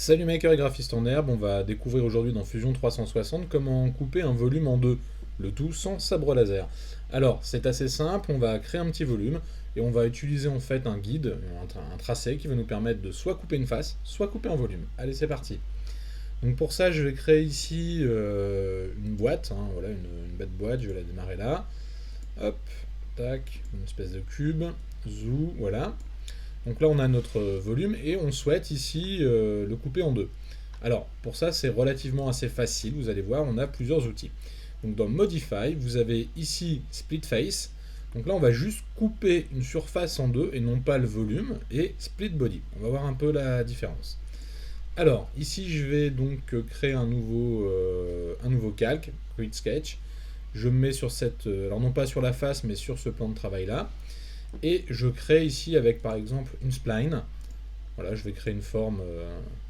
Salut maker et graphiste en herbe, on va découvrir aujourd'hui dans Fusion 360 comment couper un volume en deux, le tout sans sabre laser. Alors c'est assez simple, on va créer un petit volume et on va utiliser en fait un guide, un tracé qui va nous permettre de soit couper une face, soit couper un volume. Allez c'est parti. Donc pour ça je vais créer ici une boîte, voilà une bête boîte, je vais la démarrer là. Hop, tac, une espèce de cube, zou, voilà. Donc là, on a notre volume et on souhaite ici le couper en deux. Alors, pour ça, c'est relativement assez facile. Vous allez voir, on a plusieurs outils. Donc dans Modify, vous avez ici Split Face. Donc là, on va juste couper une surface en deux et non pas le volume. Et Split Body. On va voir un peu la différence. Alors, ici, je vais donc créer un nouveau calque, Create Sketch. Je me mets sur cette, alors non pas sur la face, mais sur ce plan de travail là. Et je crée ici avec par exemple une spline. Voilà, je vais créer une forme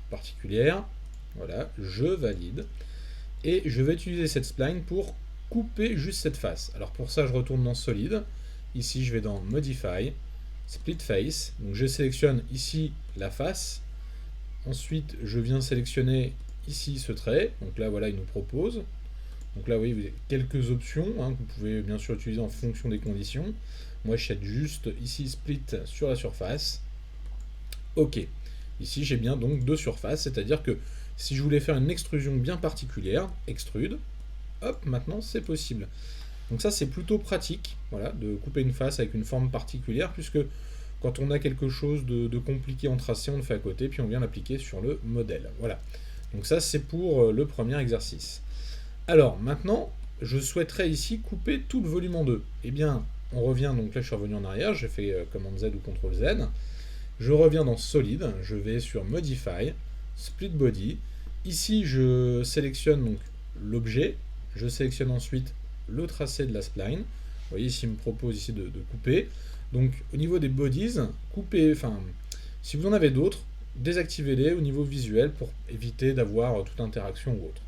particulière. Voilà, je valide. Et je vais utiliser cette spline pour couper juste cette face. Alors pour ça, je retourne dans Solid. Ici, je vais dans Modify, Split Face. Donc je sélectionne ici la face. Ensuite, je viens sélectionner ici ce trait. Donc là, voilà, il nous propose. Donc là, oui, vous avez quelques options que vous pouvez bien sûr utiliser en fonction des conditions. Moi, je jette juste ici split sur la surface. OK. Ici, j'ai bien donc deux surfaces, c'est-à-dire que si je voulais faire une extrusion bien particulière, extrude, hop, maintenant c'est possible. Donc ça, c'est plutôt pratique, voilà, de couper une face avec une forme particulière, puisque quand on a quelque chose de compliqué en tracé, on le fait à côté, puis on vient l'appliquer sur le modèle. Voilà. Donc ça, c'est pour le premier exercice. Alors, maintenant, je souhaiterais ici couper tout le volume en deux. Eh bien, on revient, donc là je suis revenu en arrière, j'ai fait commande Z ou CTRL Z. Je reviens dans Solid, je vais sur Modify, Split Body. Ici, je sélectionne donc l'objet, je sélectionne ensuite le tracé de la spline. Vous voyez, ici, il me propose ici de couper. Donc, au niveau des bodies, coupez, enfin, si vous en avez d'autres, désactivez-les au niveau visuel pour éviter d'avoir toute interaction ou autre.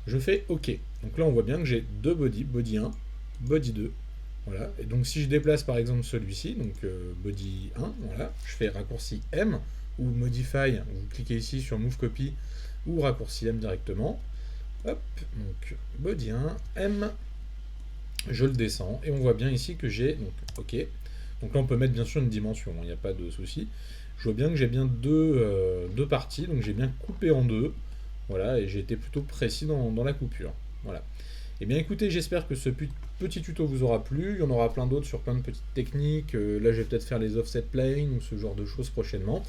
Je fais OK. Donc là, on voit bien que j'ai deux body, body 1, body 2. Voilà. Et donc si je déplace par exemple celui-ci, donc body 1, voilà, je fais raccourci M ou Modify, vous cliquez ici sur Move Copy ou raccourci M directement. Hop, donc body 1, M, je le descends et on voit bien ici que j'ai, donc OK. Donc là on peut mettre bien sûr une dimension, il n'y a pas de souci. Je vois bien que j'ai bien deux parties, donc j'ai bien coupé en deux. Voilà, et j'ai été plutôt précis dans la coupure. Voilà. Eh bien écoutez, j'espère que ce petit tuto vous aura plu. Il y en aura plein d'autres sur plein de petites techniques. Là, je vais peut-être faire les offset planes ou ce genre de choses prochainement.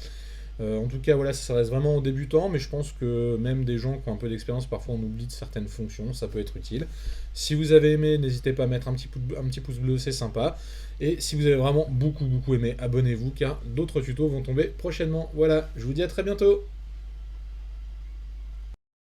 En tout cas, voilà, ça reste vraiment aux débutants, mais je pense que même des gens qui ont un peu d'expérience, parfois on oublie de certaines fonctions, ça peut être utile. Si vous avez aimé, n'hésitez pas à mettre un petit pouce bleu, c'est sympa. Et si vous avez vraiment beaucoup aimé, abonnez-vous car d'autres tutos vont tomber prochainement. Voilà, je vous dis à très bientôt.